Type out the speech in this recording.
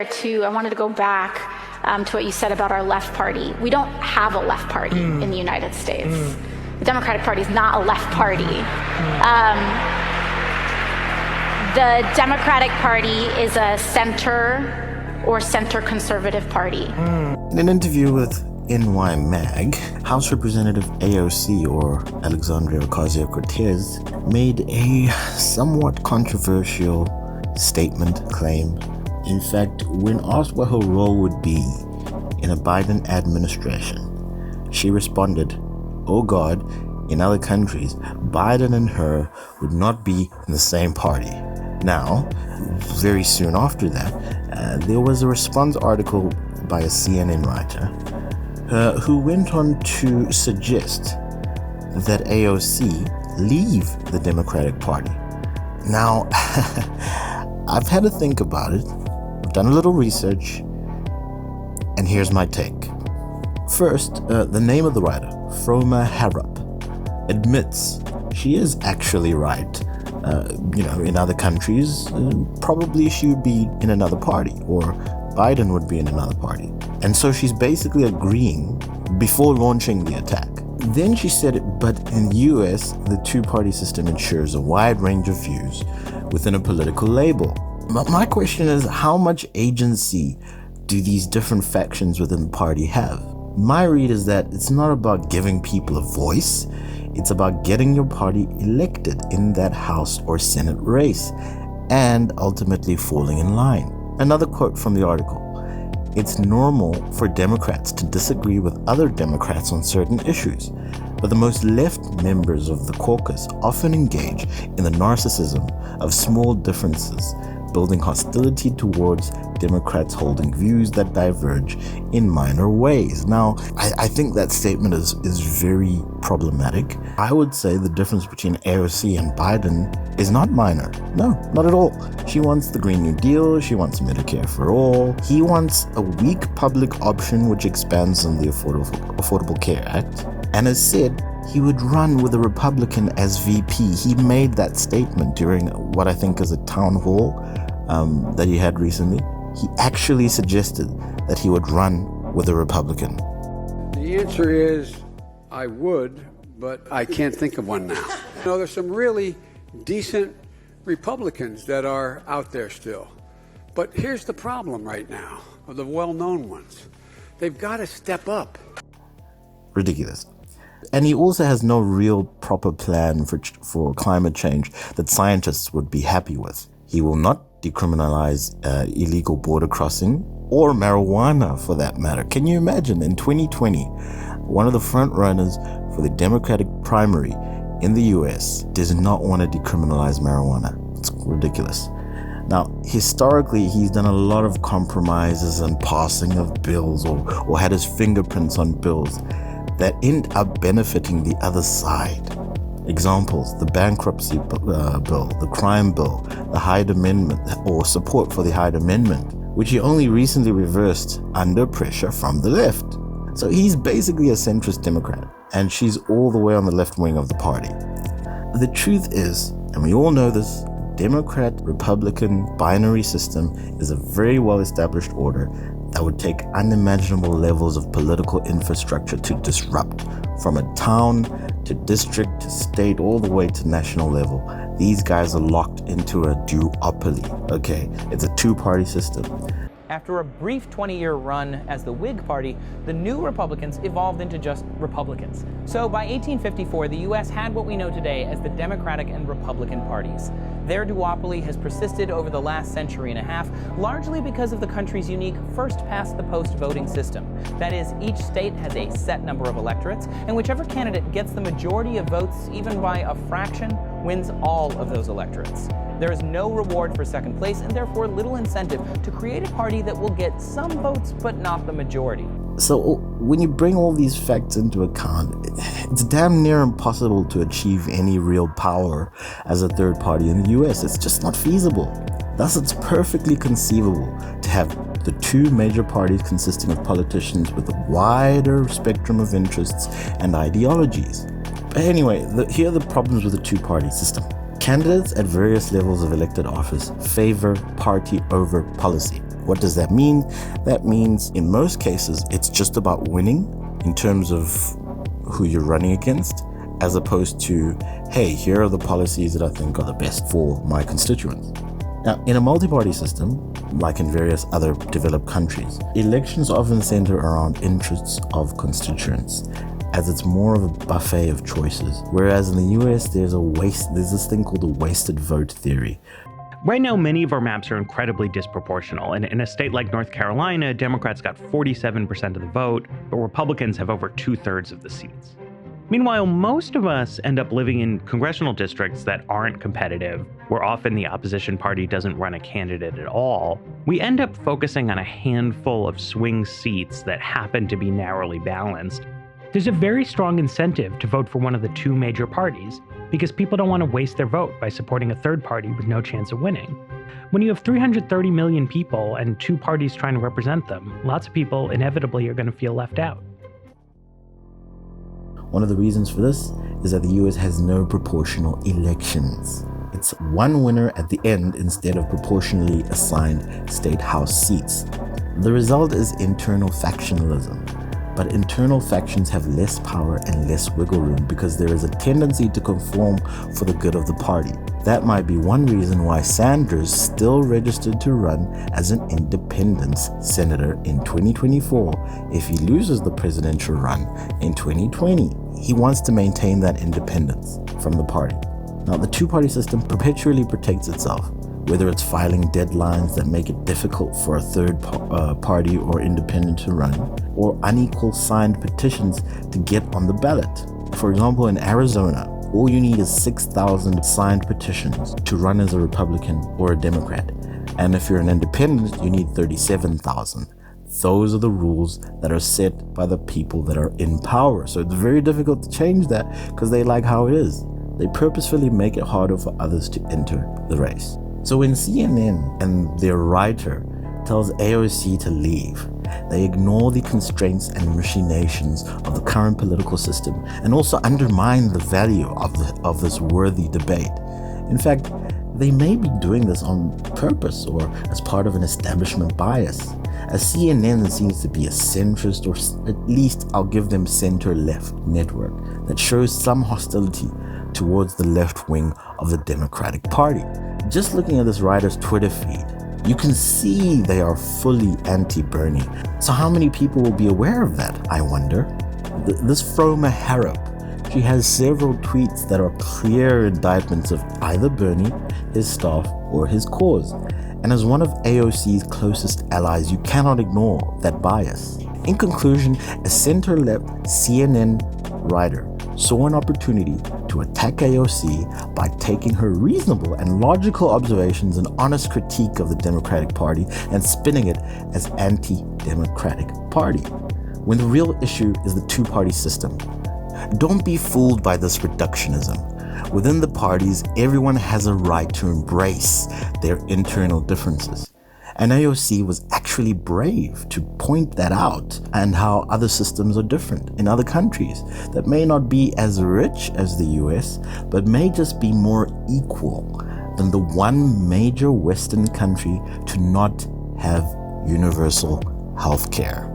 I wanted to go back to what you said about our left party. We don't have a left party in the United States. The Democratic Party is not a left party. The Democratic Party is a center or center conservative party. In an interview with NY Mag, House Representative AOC, or Alexandria Ocasio-Cortez, made a somewhat controversial claim. In fact, when asked what her role would be in a Biden administration, she responded, "Oh God, in other countries, Biden and her would not be in the same party." Now, very soon after that, there was a response article by a CNN writer who went on to suggest that AOC leave the Democratic Party. Now, I've had to think about it. I've done a little research, and here's my take. First, the name of the writer, Froma Harrop, admits she is actually right. In other countries, probably she would be in another party, or Biden would be in another party. And so she's basically agreeing before launching the attack. Then she said, but in the US, the two-party system ensures a wide range of views within a political label. But my question is, how much agency do these different factions within the party have? My read is that it's not about giving people a voice, it's about getting your party elected in that House or Senate race, and ultimately falling in line. Another quote from the article: "It's normal for Democrats to disagree with other Democrats on certain issues, but the most left members of the caucus often engage in the narcissism of small differences, building hostility towards Democrats holding views that diverge in minor ways." Now, I think that statement is very problematic. I would say the difference between AOC and Biden is not minor. No, not at all. She wants the Green New Deal. She wants Medicare for all. He wants a weak public option which expands on the Affordable Care Act. And as said, he would run with a Republican as VP. He made that statement during what I think is a town hall that he had recently. He actually suggested that he would run with a Republican. The answer is I would, but I can't think of one now. There's some really decent Republicans that are out there still. But here's the problem right now, of the well-known ones. They've got to step up. Ridiculous. And he also has no real proper plan for climate change that scientists would be happy with. He will not decriminalize illegal border crossing or marijuana for that matter. Can you imagine in 2020, one of the front runners for the Democratic primary in the US does not want to decriminalize marijuana? It's ridiculous. Now, historically, he's done a lot of compromises and passing of bills or had his fingerprints on bills that end up benefiting the other side. Examples: the bankruptcy bill, the crime bill, the Hyde Amendment, or support for the Hyde Amendment, which he only recently reversed under pressure from the left. So he's basically a centrist Democrat, and she's all the way on the left wing of the party. The truth is, and we all know this, Democrat-Republican binary system is a very well-established order that would take unimaginable levels of political infrastructure to disrupt, from a town to district to state all the way to national level. These guys are locked into a duopoly, okay? It's a two-party system. After a brief 20-year run as the Whig Party, the new Republicans evolved into just Republicans. So by 1854, the U.S. had what we know today as the Democratic and Republican parties. Their duopoly has persisted over the last century and a half, largely because of the country's unique first-past-the-post voting system. That is, each state has a set number of electorates, and whichever candidate gets the majority of votes, even by a fraction, wins all of those electorates. There is no reward for second place, and therefore little incentive to create a party that will get some votes but not the majority. So when you bring all these facts into account, it's damn near impossible to achieve any real power as a third party in the US. It's just not feasible. Thus, it's perfectly conceivable to have the two major parties consisting of politicians with a wider spectrum of interests and ideologies. But anyway, here are the problems with the two-party system. Candidates at various levels of elected office favor party over policy. What does that mean? That means in most cases, it's just about winning in terms of who you're running against, as opposed to, hey, here are the policies that I think are the best for my constituents. Now, in a multi-party system, like in various other developed countries, elections often center around interests of constituents, as it's more of a buffet of choices. Whereas in the US, there's this thing called the wasted vote theory. Right now, many of our maps are incredibly disproportional. And in a state like North Carolina, Democrats got 47% of the vote, but Republicans have over 2/3 of the seats. Meanwhile, most of us end up living in congressional districts that aren't competitive, where often the opposition party doesn't run a candidate at all. We end up focusing on a handful of swing seats that happen to be narrowly balanced. There's a very strong incentive to vote for one of the two major parties, because people don't want to waste their vote by supporting a third party with no chance of winning. When you have 330 million people and two parties trying to represent them, lots of people inevitably are going to feel left out. One of the reasons for this is that the US has no proportional elections. It's one winner at the end instead of proportionally assigned state house seats. The result is internal factionalism. But internal factions have less power and less wiggle room because there is a tendency to conform for the good of the party. That might be one reason why Sanders still registered to run as an independent senator in 2024 if he loses the presidential run in 2020. He wants to maintain that independence from the party. Now, the two-party system perpetually protects itself, whether it's filing deadlines that make it difficult for a third party or independent to run, or unequal signed petitions to get on the ballot. For example, in Arizona, all you need is 6,000 signed petitions to run as a Republican or a Democrat. And if you're an independent, you need 37,000. Those are the rules that are set by the people that are in power. So it's very difficult to change that because they like how it is. They purposefully make it harder for others to enter the race. So when CNN and their writer tells AOC to leave, they ignore the constraints and machinations of the current political system and also undermine the value of this worthy debate. In fact, they may be doing this on purpose or as part of an establishment bias, as CNN seems to be a centrist, or at least I'll give them center-left network that shows some hostility towards the left wing of the Democratic Party. Just looking at this writer's Twitter feed, you can see they are fully anti-Bernie. So how many people will be aware of that, I wonder? This Froma Harrop, she has several tweets that are clear indictments of either Bernie, his staff, or his cause. And as one of AOC's closest allies, you cannot ignore that bias. In conclusion, a center-left CNN writer saw an opportunity to attack AOC by taking her reasonable and logical observations and honest critique of the Democratic Party and spinning it as anti-Democratic Party, when the real issue is the two-party system. Don't be fooled by this reductionism. Within the parties, everyone has a right to embrace their internal differences. And AOC was actually brave to point that out, and how other systems are different in other countries that may not be as rich as the US, but may just be more equal than the one major Western country to not have universal health care.